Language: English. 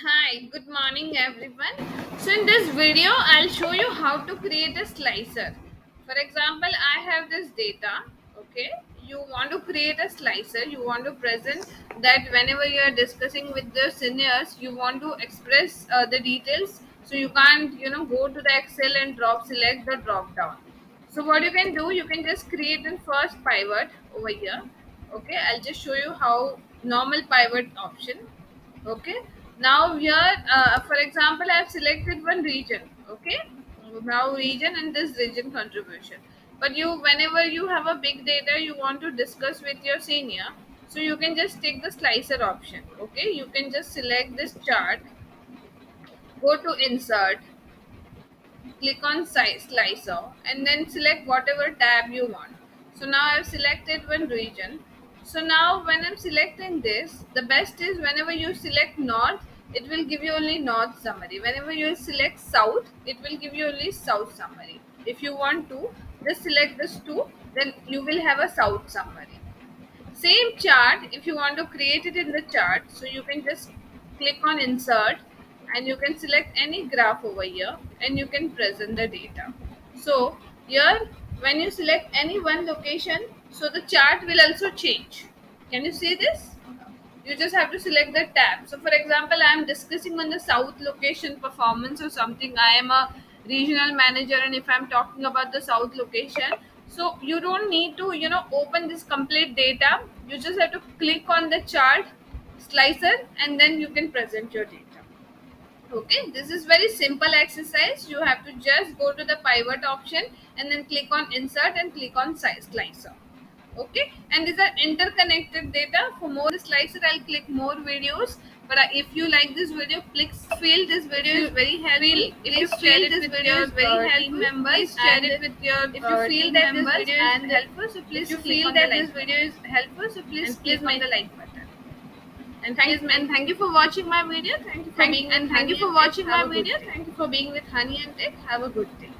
Hi, good morning everyone. So in this video, I'll show you how to create a slicer. For example, I have this data, okay? You want to create a slicer, you want to present that whenever you are discussing with the seniors, you want to express the details so you can't, go to the Excel and select the drop down. So what you can do, you can just create a first pivot over here. Okay, I'll just show you how normal pivot option. Okay, now here for example I have selected one region. Okay, now region and this region contribution, but you whenever you have a big data you want to discuss with your senior, so you can just take the slicer option. Okay, you can just select this chart, go to insert, click on size slicer, and then select whatever tab you want. So now I've selected one region. So now when I'm selecting this, the best is whenever you select north, it will give you only north summary. Whenever you select south, it will give you only south summary. If you want to just select this two, then you will have a south summary. Same chart, if you want to create it in the chart, so you can just click on insert and you can select any graph over here and you can present the data. So here when you select any one location, so the chart will also change. Can you see this? You just have to select the tab. So for example, I am discussing on the south location performance or something. I am a regional manager, and if I'm talking about the south location, so you don't need to open this complete data. You just have to click on the chart slicer and then you can present your data. Okay, this is very simple exercise. You have to just go to the pivot option and then click on insert and click on size slicer. Okay, and these are interconnected data. For more slicer, I'll click more videos. But if you like this video, please feel this video is very helpful. If you feel this video is very helpful, members, please share it with your if you feel that this video is helpful, so please if you feel that this video is helpful, so please click on the like button. And thank you for watching my video. Thank you for being with Honey and Tech. Have a good day.